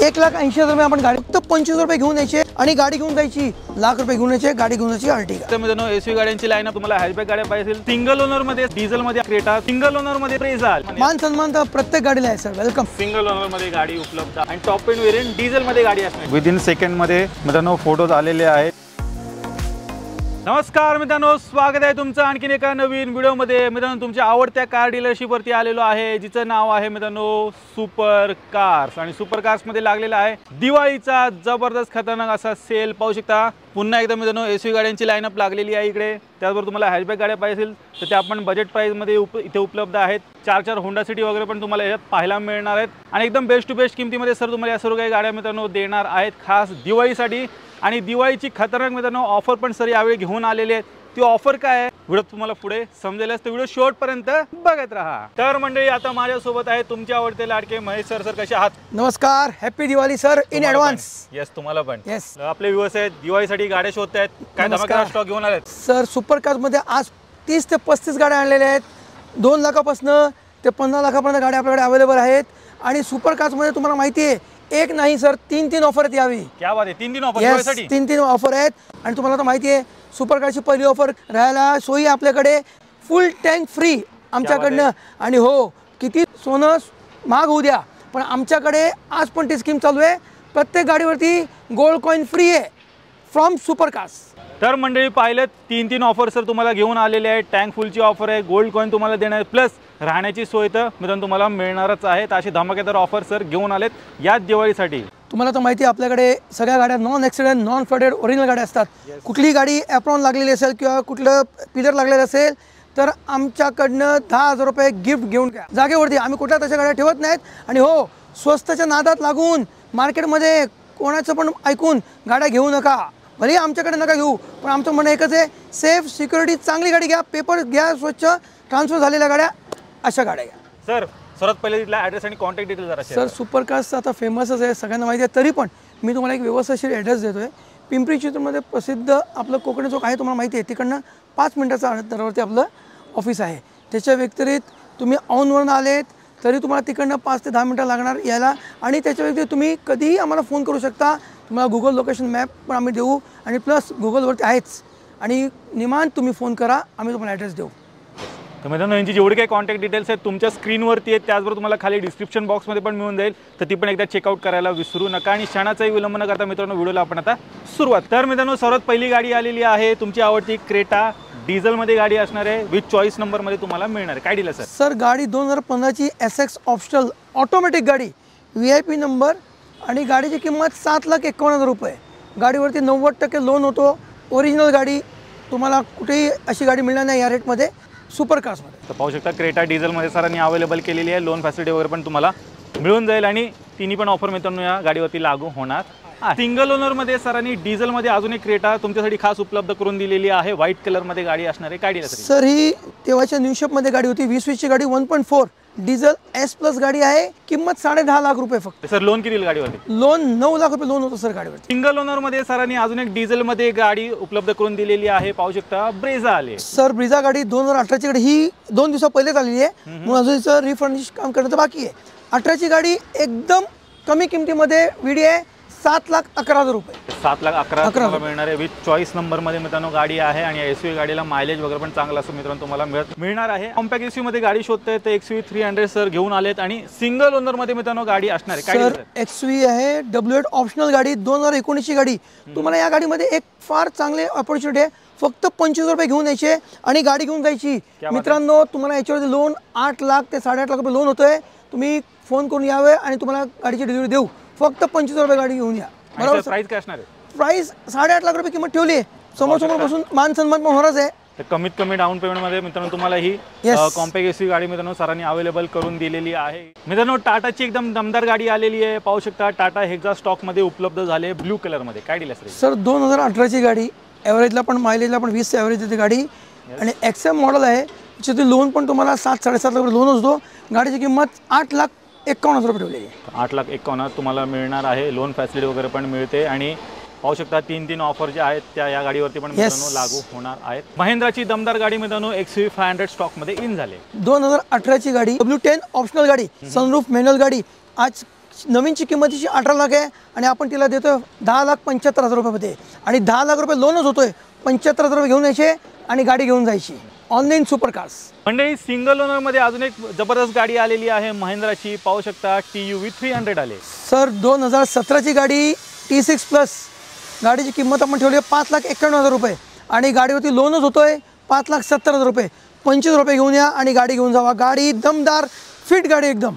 1,80,000 रुपये आपण गाडी फक्त 25 रुपये घेऊन यायचे आणि गाडी घेऊन जायची. लाख रुपये घेऊन यायचे, गाडी घेऊन जायची अर्टिगा. तर मित्रांनो एसयूव्ही गाड्यांची लाईन तुम्हाला हॅचबॅक गाड्या पाहिजे, सिंगल ओनर मध्ये, डिझेल मध्ये क्रेटा, सिंगल ओनर मध्ये ब्रेझा, मान सन्मान तर प्रत्येक गाडीला आहे सर. वेलकम. सिंगल ओनर मध्ये गाडी उपलब्ध आणि टॉप एंड व्हेरियंट डिझेल मध्ये गाडी असणार. विदिन सेकंड मध्ये मित्रांनो फोटोज आलेले आहेत. नमस्कार मित्रांनो, स्वागत आहे तुमचं आणखीन एका नवीन व्हिडिओमध्ये. मित्रांनो तुमच्या आवडत्या कार डीलरशिपवरती आलेलो आहे, जिचं नाव आहे मित्रांनो सुपर कार्स. आणि सुपर कार्समध्ये लागलेला आहे दिवाळीचा जबरदस्त खतरनाक असा सेल. पाहू शकता पुन्हा एकदा मित्रांनो एसयूव्ही गाड्यांची लाईनअप लागलेली आहे इकडे. त्याचबरोबर तुम्हाला हॅचबॅक गाड्या पाहिजे तर त्या आपण बजेट प्राईसमध्ये इथे उपलब्ध आहेत. 4 होंडा सिटी वगैरे पण तुम्हाला याच्यात पाहायला मिळणार आहेत आणि एकदम बेस्ट टू बेस्ट किमतीमध्ये सर तुम्हाला या सर्व काही गाड्या मित्रांनो देणार आहेत खास दिवाळीसाठी. आणि दिवाळीची खतरनाक मित्रांनो ऑफर पण सर यावेळी घेऊन आलेले आहेत. ती ऑफर काय आहे व्हिडिओ तुम्हाला पुढे समजेलच, तर व्हिडिओ शेवटपर्यंत बघत राहा. तर मंडळी आता माझ्यासोबत आहे तुमचे आवडते लाडके महेश सर. सर कसे आहात? नमस्कार, happy Diwali sir in advance. Yes तुम्हाला पण. येस आपले व्ह्यूअर्स आहेत दिवाळीसाठी गाड्या शोधत आहेत, काय धमाकेदार स्टॉक घेऊन आलेत सर? सुपर कार्समध्ये आज 30 ते 35 गाड्या आणलेल्या आहेत. 2 लाखापासून ते 50 लाखापर्यंत गाड्या आपल्याकडे अवेलेबल आहेत. आणि सुपर कार्समध्ये तुम्हाला माहिती आहे एक नाही सर 3 ऑफर आहेत यावेळी. क्या बात आहे, 3 ऑफर दिवाळीसाठी. 3 ऑफर आहेत. आणि तुम्हाला तर माहिती आहे सुपर कार्सची पहिली ऑफर राहायला सोयी आपल्याकडे फुल टँक फ्री आमच्याकडनं. आणि हो किती सोनं महाग होऊ द्या पण आमच्याकडे आज पण ती स्कीम चालू आहे. प्रत्येक गाडीवरती गोल्ड कॉईन फ्री आहे फ्रॉम सुपर कार्स. तर मंडळी पाहिलं 3 ऑफर सर तुम्हाला घेऊन आलेले आहेत. टँक फुलची ऑफर आहे, गोल्ड कॉईन तुम्हाला देणार, प्लस राहण्याची सोय तर मित्रांनो तुम्हाला मिळणारच आहे. अशी धमाकेदार ऑफर सर घेऊन आलेत याच दिवाळीसाठी. तुम्हाला तर माहिती आहे आपल्याकडे सगळ्या गाड्या non accident non flooded original गाड्या असतात. कुठली गाडी ॲप्रॉन लागलेली असेल किंवा कुठलं पिलर लागलेलं असेल तर आमच्याकडनं 10,000 रुपये गिफ्ट घेऊन घ्या जागेवरती. आम्ही कुठल्या तशा गाड्या ठेवत नाहीत. आणि हो स्वस्ताच्या नादात लागून मार्केटमध्ये कोणाचं पण ऐकून गाड्या घेऊ नका. भले आमच्याकडे नका घेऊ पण आमचं म्हणणं एकच आहे, सेफ सिक्युरिटी चांगली गाडी घ्या, पेपर घ्या स्वच्छ, ट्रान्सफर झालेल्या गाड्या अशा गाड्या घ्या. सर सर्वात पहिले तिथला ॲड्रेस आणि कॉन्टॅक्ट डिटेल जरा सर सुपर कार्स आता फेमसच आहे, सगळ्यांना माहिती आहे. तरी पण मी तुम्हाला एक व्यवस्थित ॲड्रेस देतो आहे. पिंपरी चिंचवडमध्ये प्रसिद्ध आपलं कोकणी चौक आहे, तुम्हाला माहिती आहे. तिकडनं 5 मिनिटाच्या अंतरावरती आपलं ऑफिस आहे. त्याच्या व्यतिरिक्त तुम्ही ऑनवरून आलेत तरी तुम्हाला तिकडनं 5 ते 10 मिनटं लागणार यायला. आणि त्याच्या व्यतिरिक्त तुम्ही कधीही आम्हाला फोन करू शकता. तुम्हाला गुगल लोकेशन मॅप पण आम्ही देऊ आणि प्लस गुगलवरती आहेच. आणि निमान तुम्ही फोन करा, आम्ही तुम्हाला ॲड्रेस देऊ. तर मित्रांनो यांची जेवढी काही कॉन्टॅक्ट डिटेल्स आहेत तुमच्या स्क्रीनवरती आहेत, त्याचबरोबर तुम्हाला खाली डिस्क्रिप्शन बॉक्समध्ये पण मिळून जाईल. तर ती पण एकदा चेकआउट करायला विसरू नका. आणि क्षणाचाही विलंब न करता मित्रांनो व्हिडिओला आपण आता सुरुवात. तर मित्रांनो सर्वात पहिली गाडी आलेली आहे तुमची आवडती क्रेटा. डिझेलमध्ये गाडी असणार आहे, विथ चॉईस नंबरमध्ये तुम्हाला मिळणार आहे. काय डील आहे सर? गाडी 2015ची SX ऑप्शनल ऑटोमॅटिक गाडी, VIP नंबर. आणि गाडीची किंमत 7,51,000 रुपये. गाडीवरती 90% लोन होतो. ओरिजिनल गाडी, तुम्हाला कुठेही अशी गाडी मिळणार नाही या रेटमध्ये सुपर कार्समध्ये. तर पाहू शकता क्रेटा डिझेलमध्ये सरांनी अवेलेबल केलेली आहे. लोन फॅसिलिटी वगैरे पण तुम्हाला मिळून जाईल. आणि तिन्ही पण ऑफर मित्रांनो या गाडीवरती लागू होणार. सिंगल ओनरमध्ये सरांनी डिझेलमध्ये अजून एक क्रेटा तुमच्यासाठी खास उपलब्ध करून दिलेली आहे. व्हाईट कलरमध्ये गाडी असणार आहे. काय डील आहे सर? ही तेव्हाच्या न्यू शेपमध्ये गाडी होती. 2020ची गाडी 1.4 डिझेल S+ गाडी आहे. किंमत 10.5 लाख रुपये फक्त. सर लोन किती गाडीवरती? लोन 9 लाख रुपये लोन होतं सर गाडीवरती. सिंगल ओनरमध्ये सरांनी अजून एक डिझेलमध्ये गाडी उपलब्ध करून दिलेली आहे. पाहू शकता ब्रेझा आले. सर ब्रिझा गाडी 2018ची गाडी, ही 2 दिवसा पहिलेच आलेली आहे. म्हणून अजून रिफर्निश काम करण्याचं बाकी आहे. 18ची गाडी एकदम कमी किमतीमध्ये VD आहे. 7,11,000 रुपये. 7,11,000 मिळणार आहे. विथ चॉईस नंबरमध्ये मित्रांनो गाडी आहे. आणि SUV गाडीला मायलेज वगैरे पण चांगला असं मित्रांनो तुम्हाला मिळणार आहे. कॉम्पॅक्ट SUV मध्ये गाडी शोधताय तर XUV 300 सर घेऊन आलेत. आणि सिंगल ओनरमध्ये मित्रांनो गाडी असणार आहे. सर XUV आहे W8 ऑप्शनल गाडी, 2019ची गाडी. तुम्हाला या गाडीमध्ये एक फार चांगले ऑपॉर्च्युनिटी आहे. फक्त 25 रुपये घेऊन यायचे आणि गाडी घेऊन जायची. मित्रांनो तुम्हाला याच्यावरती लोन 8 लाख ते 8.5 लाख रुपये लोन होतोय. तुम्ही फोन करून यावे आणि तुम्हाला गाडीची डिलिव्हरी देऊ. फक्त 25 रुपये गाडी घेऊन या. बरोबर. प्राइस काय असणार आहे? प्राइस 8.5 लाख रुपये किंमत ठेवली आहे. समोर बसून मान सन्मान पण होणारच आहे. तर कमीत कमी डाऊन पेमेंटमध्ये मित्रांनो तुम्हाला ही कॉम्पॅक्ट SUV गाडी मित्रांनो सरांनी अवेलेबल करून दिलेली आहे. मित्रांनो टाटाची एकदम दमदार गाडी आलेली आहे. पाहू शकता टाटा हेक्सा स्टॉकमध्ये उपलब्ध झाले ब्लू कलरमध्ये. काय डील आहे सर? 2018ची गाडी, ॲव्हरेजला पण मायलेजला पण 20 ॲव्हरेज देते गाडी. आणि XM मॉडेल आहे. त्याच्यातील लोन पण तुम्हाला 7-7.5 लाख रुपये लोन असतो. गाडीची किंमत 8,51,000 रुपये ठेवलेली आहे. 8,51,000 तुम्हाला मिळणार आहे. लोन फॅसिलिटी वगैरे पण मिळते. आणि पाहू शकता 3 ऑफर ज्या आहेत त्या या गाडीवरती पण मित्रांनो लागू होणार आहेत. महिंद्राची दमदार गाडी मित्रांनो XUV 500 स्टॉकमध्ये इन झाले. 2018ची गाडी W10 ऑप्शनल गाडी, सनरूफ मॅन्युअल गाडी. आज नवीनची किंमत तिची 18 लाख आहे आणि आपण तिला देतो 10,75,000 रुपयामध्ये आणि 10 लाख रुपये लोनच होतोय. 75,000 रुपये घेऊन यायचे आणि गाडी घेऊन जायची. Online super cars. मंडळी, सिंगल ओनरमध्ये अजून एक जबरदस्त गाडी आलेली आहे महिंद्राची. पाहू शकता TUV 300 आले. सर 2017ची गाडी T6 प्लस. गाडीची किंमत आपण ठेवली आहे 5,91,000 रुपये आणि गाडीवरती लोनच होतोय 5,70,000 रुपये. 25 रुपये घेऊन या आणि गाडी घेऊन जावा. गाडी दमदार फिट गाडी एकदम.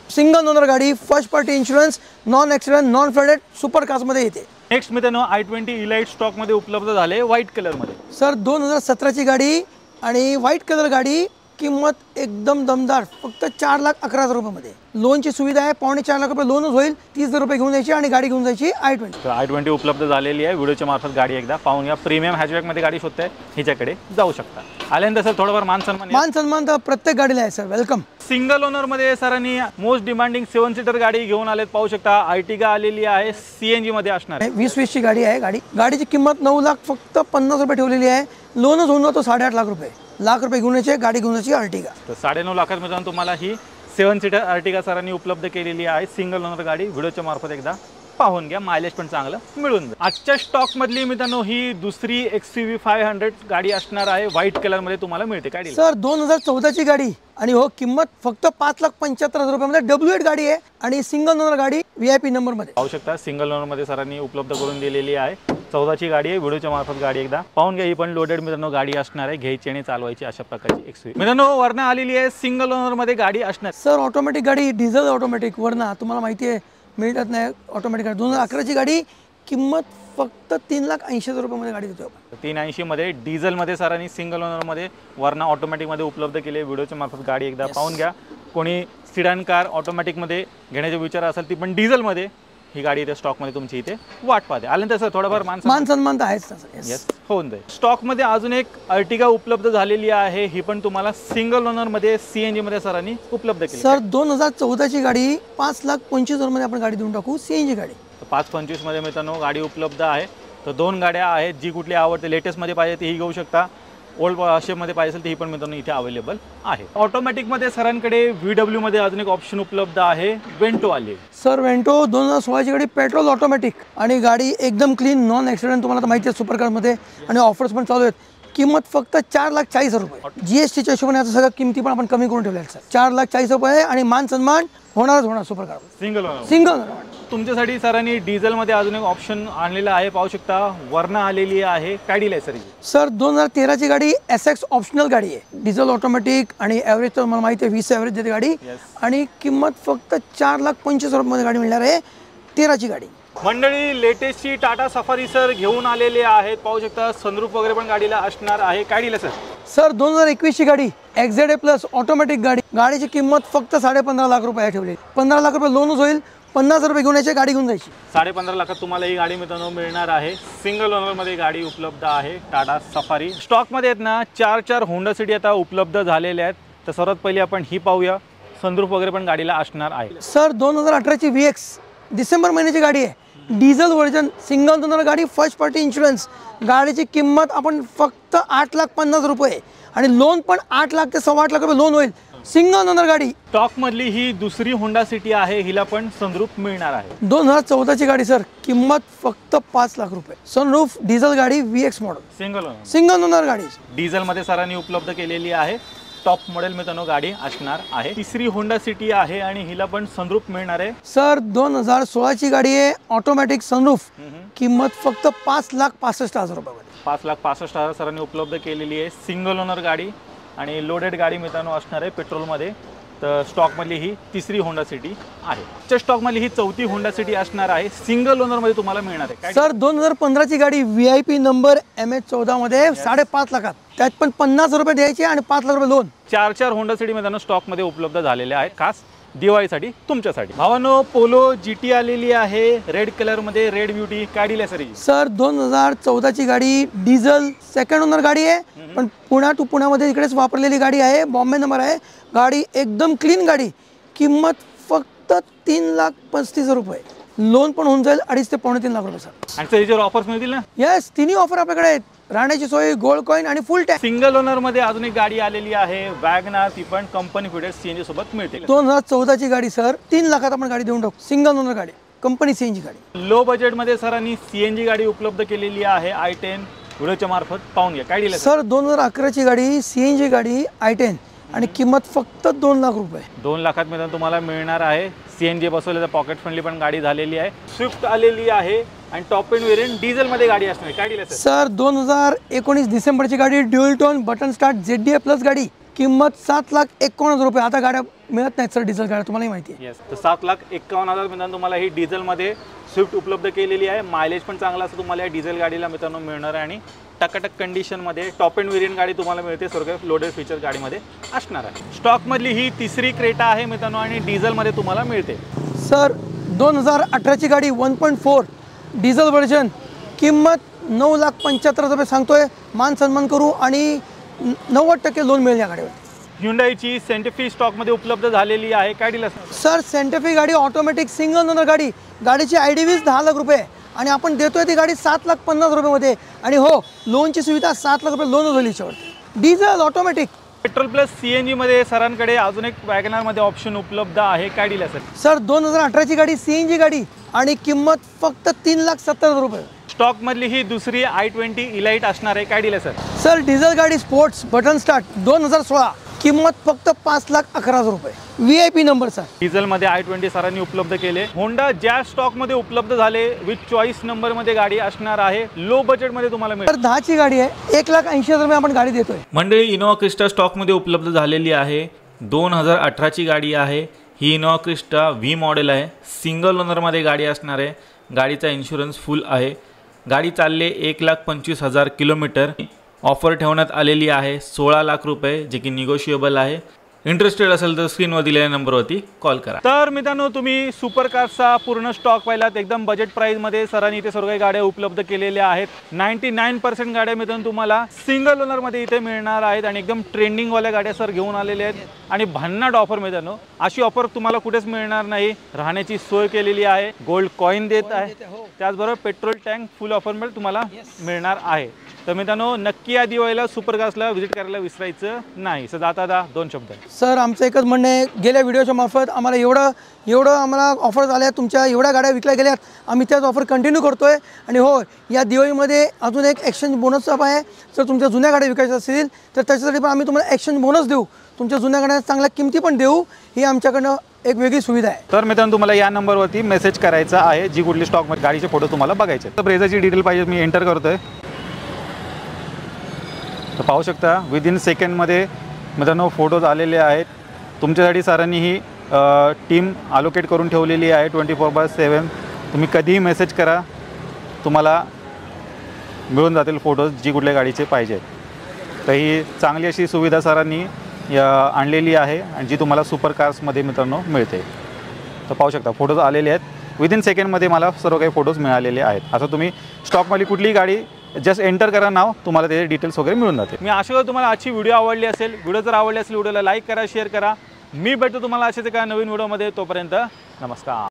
सिंगल ओनर गाडी, first party insurance, non accident, non flooded super कार्समध्ये येते. नेक्स्ट मित्रांनो i20 इलाइट स्टॉकमध्ये उपलब्ध झाले व्हाईट कलरमध्ये. सर 2017ची गाडी आणि व्हाईट कलर गाडी. किंमत एकदम दमदार, फक्त 4,11,000 रुपयामध्ये. लोनची सुविधा आहे. 4.5 लाख रुपये लोनच होईल. 30,000 रुपये घेऊन यायची आणि गाडी घेऊन जायची i20. i20 उपलब्ध झालेली आहे. व्हिडिओच्या मार्फत गाडी एकदा पाहून घ्या. प्रीमियम हॅचबॅकमध्ये गाडी शोधताय हिच्याकडे जाऊ शकता. आल्यानंतर सर थोडंफार मान सन्मान तर प्रत्येक गाडीला आहे सर. वेलकम. सिंगल ओनरमध्ये सरांनी मोस्ट डिमांडिंग 7 सीटर गाडी घेऊन आलेत. पाहू शकता Ertiga आलेली आहे. CNG मध्ये असणार आहे. 20ची गाडी आहे. गाडीची किंमत 9 लाख फक्त 50 रुपये ठेवलेली आहे. लोनच होऊन जातो 8.5 लाख रुपये. लाख रुपये घेऊन यायचे, गाडी घेऊन जायची Ertiga. तर 9.5 लाखात मित्रांनो तुम्हाला ही 7 सीटर Ertiga सरांनी उपलब्ध केलेली आहे. सिंगल ओनर गाडी व्हिडिओच्या मार्फत एकदा पाहून घ्या. मायलेज पण चांगलं मिळून जाईल. आजच्या स्टॉक मधली मित्रांनो ही दुसरी XUV 500 गाडी असणार आहे. व्हाईट कलर मध्ये तुम्हाला मिळते. काय सर 2014ची गाडी आणि हो किंमत फक्त 5,75,000 रुपयामध्ये. W8 गाडी आहे आणि सिंगल ओनर गाडी VIP नंबर मध्ये. पाहू शकता सिंगल ओनर मध्ये सरांनी उपलब्ध करून दिलेली आहे. 14ची गाडी आहे. व्हिडिओच्या मार्फत गाडी एकदा पाहून घ्या. ही पण लोडेड मित्रांनो गाडी असणार आहे. घ्यायची आणि चालवायची अशा प्रकारची XUV मित्रांनो वरना आलेली आहे. सिंगल ओनर मध्ये गाडी असणार. सर ऑटोमॅटिक गाडी, डिझेल ऑटोमॅटिक वरना तुम्हाला माहिती आहे मिळत नाही ऑटोमॅटिक गाडी. 2011ची गाडी. किंमत फक्त 3,80,000 रुपयामध्ये गाडी देतो आपण. 380 मध्ये डिझेल मध्ये सरांनी सिंगल ओनर मध्ये वरना ऑटोमॅटिक मध्ये उपलब्ध केली. व्हिडिओच्या मार्फत गाडी एकदा पाहून घ्या. कोणी सिडान कार ऑटोमॅटिक मध्ये घेण्याचा विचार असेल ती पण डिझेल मध्ये ही गाडी इथे स्टॉक मध्ये तुमची इथे वाट पाहते. आल्यानंतर सर थोडाफार मान सन्मान तर आहेच. येस होऊन जाईल. स्टॉक मध्ये अजून एक Ertiga उपलब्ध झालेली आहे. ही पण तुम्हाला सिंगल ओनर मध्ये CNG मध्ये सरांनी उपलब्ध केली. सर 2014ची गाडी 5,25,000 मध्ये आपण गाडी देऊन टाकू. CNG गाडी. 5,25 मध्ये मित्रांनो गाडी उपलब्ध आहे. तर 2 गाड्या आहेत. जी कुठली आवडते लेटेस्ट मध्ये पाहिजे ती ही घेऊ शकता. ओल्ड शेप मध्ये पाहिजे ती पण मित्रांनो इथे अवेलेबल आहे. ऑटोमॅटिक मध्ये सरांकडे VW मध्ये अजून एक ऑप्शन उपलब्ध आहे. वेंटो आली. सर वेंटो 2016ची गाडी, पेट्रोल ऑटोमॅटिक आणि गाडी एकदम क्लीन, नॉन ॲक्सिडेंट. तुम्हाला तर माहिती आहे सुपर कारमध्ये आणि ऑफर्स पण चालू आहेत. किंमत फक्त 4,40,000 रुपये. GSTच्या हिशोबाने आता सगळ्या किमती पण आपण कमी करून ठेवल्या आहेत सर. 4,40,000 रुपये आणि मान सन्मान होणार सुपर कार. सिंगल तुमच्यासाठी सरांनी डिझेल मध्ये अजून एक ऑप्शन आणलेला आहे. पाहू शकता वरना आलेली आहे. काय डील आहे सर? सर 2013ची गाडी SX ऑप्शनल गाडी आहे. डिझेल ऑटोमॅटिक आणि ॲव्हरेज तर मला माहिती आहे 20 ॲव्हरेज देते गाडी. आणि किंमत फक्त 4,25,000 रुपये गाडी मिळणार आहे. 13ची गाडी. मंडळी लेटेस्टची टाटा सफारी सर घेऊन आलेले आहेत. पाहू शकता सनरूफ वगैरे पण गाडीला असणार आहे. काय डील आहे सर 2021ची गाडी XZA प्लस ऑटोमॅटिक गाडी. गाडीची किंमत फक्त 15.5 लाख रुपये ठेवली. 15 लाख रुपये लोनच होईल. 50,000 रुपये घेऊन यायची, गाडी घेऊन जायची. 15.5 लाखात तुम्हाला ही गाडी मित्रांनो मिळणार आहे. सिंगल ओनर मध्ये गाडी उपलब्ध आहे. टाटा सफारी स्टॉक मध्ये आहेत ना. 4 होंडा सिटी आता उपलब्ध झालेल्या आहेत. तर सर्वात पहिली आपण ही पाहूया. सनरूफ वगैरे पण गाडीला असणार आहे. सर 2018ची VX डिसेंबर महिन्याची गाडी आहे. डिझेल व्हर्जन, सिंगल ओनर गाडी, फर्स्ट पार्टी इन्शुरन्स. गाडीची किंमत आपण फक्त 8,50,000 रुपये आणि लोन पण 8 लाख ते 8.25 लाख रुपये लोन होईल. सिंगल ओनर गाडी. स्टॉक मधली ही दुसरी होंडा सिटी आहे. हिला पण सनरूफ मिळणार आहे. 2014ची गाडी सर. किंमत फक्त 5 लाख रुपये. सनरूफ डिझेल गाडी VX मॉडेल. सिंगल ओनर गाडी. डिझेल मध्ये सरांनी उपलब्ध केलेली आहे. टॉप मॉडेल मित्रांनो गाडी असणार आहे. तिसरी होंडा सिटी आहे आणि हिला पण सनरूफ मिळणार आहे. सर 2016ची गाडी आहे. Automatic sunroof. किंमत फक्त 5,65,000 रुपये. 5,65,000 सरांनी उपलब्ध केलेली आहे. सिंगल ओनर गाडी आणि लोडेड गाडी मित्रांनो असणार आहे पेट्रोलमध्ये. तर स्टॉकमधली ही तिसरी होंडा सिटी आहे. स्टॉकमधली ही चौथी होंडा सिटी असणार आहे. सिंगल ओनरमध्ये तुम्हाला मिळणार आहे. सर 2015ची गाडी VIP नंबर MH14 मध्ये 5.5 लाखात. त्यात पण 50,000 रुपये द्यायचे आणि 5 लाख रुपये लोन. 4 होंडा सिटी मित्रांनो स्टॉकमध्ये उपलब्ध झालेले आहेत. खास दिवाळीसाठी तुमच्यासाठी. भावानो पोलो GT आलेली आहे रेड कलर मध्ये. Red beauty. काय डील आहे सर 2014ची गाडी. डिझेल सेकंड ओनर गाडी आहे पण पुणा टू पुण्यामध्ये इकडेच वापरलेली गाडी आहे. बॉम्बे नंबर आहे. गाडी एकदम क्लीन गाडी. किंमत फक्त 3,35,000 रुपये. लोन पण होऊन जाईल 2.5 ते 3.5 लाख रुपये सर. आणि सर याच्यावर ऑफर्स मिळतील ना? येस, तिन्ही ऑफर आपल्याकडे आहेत. राहण्याची सोय, गोल्ड कॉईन आणि फुल टँक. सिंगल ओनर मध्ये अजून एक गाडी आलेली आहे वॅगनार, ती पण कंपनी फिटेड सीएनजी सोबत मिळते. 2014ची गाडी सर, 3 लाखात आपण गाडी देऊन टाकू. सिंगल ओनर गाडी, कंपनी सीएनजी गाडी. लो बजेट मध्ये सरांनी सीएनजी गाडी उपलब्ध केलेली आहे i10. व्हिडिओच्या मार्फत पाहून घ्या. काय दिलं सर? 2011ची गाडी, सीएनजी गाडी i10 आणि किंमत फक्त 2 लाख रुपये. 2 लाखात मिळून तुम्हाला मिळणार आहे. सीएनजी बसवलेलं पॉकेट फ्रेंडली पण गाडी झालेली आहे. स्विफ्ट आलेली आहे आणि टॉप एंड व्हेरियंट डिझेल मध्ये गाडी असणार. काय दिलं सर? 2019 डिसेंबरची गाडी, dual tone button start ZDA plus गाडी, किंमत 7,51,000 रुपये. आता गाड्या मिळत नाहीत सर डिझेल गाड्या, तुम्हालाही माहिती आहे. येस, तर 7,51,000 मित्रांनो तुम्हाला ही डिझेलमध्ये स्विफ्ट उपलब्ध केलेली आहे. मायलेज पण चांगला असं तुम्हाला या डिझेल गाडीला मित्रांनो मिळणार आहे आणि टकाटक कंडिशनमध्ये टॉप एंड व्हेरियंट गाडी तुम्हाला मिळते. सर्व लोडेड फीचर गाडीमध्ये असणार आहे. स्टॉकमधली ही तिसरी क्रेटा आहे मित्रांनो आणि डिझेलमध्ये तुम्हाला मिळते. सर 2018ची गाडी 1.4 डिझेल व्हर्जन, किंमत 9,75,000 रुपये सांगतोय. मान सन्मान करू आणि 90% लोन मिळेल या गाडीवर. ह्युंडाईची सेंटिफी स्टॉकमध्ये उपलब्ध झालेली आहे. काय डील असणार सर? सेंटिफी गाडी ऑटोमॅटिक सिंगल ओनर गाडी, गाडीची IDV 10 लाख रुपये आणि आपण देतोय ती गाडी 7,50,000 रुपये. आणि हो, लोनची सुविधा 7 लाख रुपये लोन होईल याच्यावरती. Diesel automatic. Petrol plus CNG मध्ये सरांकडे अजून एक वॅगनार मध्ये ऑप्शन उपलब्ध आहे. काय डील असेल सर? 2018ची गाडी, सीएनजी गाडी आणि किंमत फक्त 3,70,000 रुपये. स्टॉक मधली ही दुसरी i20 इलाइट असणार आहे. काय डील आहे सर? डिझेल गाडी, स्पोर्ट्स बटन स्टार्ट, 2016, किंमत फक्त 5,11,000 रुपये. VIP number sir. डिझेल मध्ये i20 सरांनी उपलब्ध केले. होंडा ज्या स्टॉक मध्ये उपलब्ध झाले विथ चॉईस नंबर मध्ये गाडी असणार आहे. लो बजेट मध्ये तुम्हाला मिळेल. तर 10ची गाडी आहे, 1,80,000 रुपये आपण गाडी देतोय. मंडळी, इनोवा क्रिस्टा स्टॉक मध्ये उपलब्ध झालेली आहे. 2018ची गाडी आहे ही. इनोवा क्रिस्टा V मॉडेल आहे. सिंगल ओनर मध्ये गाडी असणार आहे. गाडीचा इन्शुरन्स फुल आहे. गाडी चालले 1,25,000 किलोमीटर. ऑफर ठेवण्यात आलेली आहे 16 लाख रुपये, जे की निगोशिएबल आहे. इंटरेस्टेड असेल तर स्क्रीनवर दिलेल्या नंबरवरती कॉल करा. तर मित्रांनो, तुम्ही सुपर कारचा पूर्ण स्टॉक पाहिलात. एकदम बजेट प्राईजमध्ये सरांनी इथे सर्व गाड्या उपलब्ध केलेल्या आहेत. 99% गाड्या मित्रांनो तुम्हाला सिंगल ओनरमध्ये इथे मिळणार आहेत आणि एकदम ट्रेंडिंगवाल्या गाड्या सर घेऊन आलेल्या आहेत. आणि भन्नाट ऑफर मित्रांनो, अशी ऑफर तुम्हाला कुठेच मिळणार नाही. राहण्याची सोय केलेली आहे, गोल्ड कॉईन देत आहे, त्याचबरोबर पेट्रोल टँक फुल ऑफरमध्ये तुम्हाला मिळणार आहे. तर मित्रांनो, नक्की या दिवाळीला सुपर कार्सला व्हिजिट करायला विसरायचं नाही. सर जाता 2 शब्द. सर आमचं एकच म्हणणं आहे, गेल्या व्हिडिओच्या मार्फत आम्हाला एवढं आम्हाला ऑफर्स आल्या, तुमच्या एवढ्या गाड्या विकल्या गेल्यात, आम्ही त्याच ऑफर कंटिन्यू करतोय. आणि हो, या दिवाळीमध्ये अजून एक एक्सचेंज बोनस आहे. जर तुमच्या जुन्या गाड्या विकायच्या असतील तर त्याच्यासाठी पण आम्ही तुम्हाला एक्सचेंज बोनस देऊ. तुमच्या जुन्या गाड्या चांगल्या किमती पण देऊ. ही आमच्याकडनं एक वेगळी सुविधा आहे. तर मित्रांनो, तुम्हाला या नंबरवरती मेसेज करायचा आहे जी कुठली स्टॉकमध्ये गाडीचे फोटो तुम्हाला बघायचे. तर ब्रेझाची डिटेल पाहिजे, मी एंटर करतोय. तर पाहू शकता विदिन सेकंडमध्ये मित्रांनो फोटोज आलेले आहेत. तुमच्यासाठी सरांनी ही टीम अलोकेट करून ठेवलेली आहे 24/7. तुम्ही कधीही मेसेज करा, तुम्हाला मिळून जातील फोटोज जी कुठल्या गाडीचे पाहिजे. तर ही चांगली अशी सुविधा सरांनी आणलेली आहे आणि जी तुम्हाला सुपर कार्समध्ये मित्रांनो मिळते. तर पाहू शकता फोटोज आलेले आहेत. विदिन सेकंडमध्ये मला सर्व काही फोटोज मिळालेले आहेत. असं तुम्ही स्टॉकमध्ये कुठलीही गाडी जस्ट एंटर करा नाव, तुम्हाला त्याचे डिटेल्स वगैरे मिळून जाते. मी आशा करतो तुम्हाला आजची व्हिडिओ आवडली असेल. व्हिडिओ जर आवडली असेल व्हिडिओला लाईक करा, शेअर करा. मी भेटतो तुम्हाला अशाच एका नवीन व्हिडिओमध्ये. तोपर्यंत नमस्कार.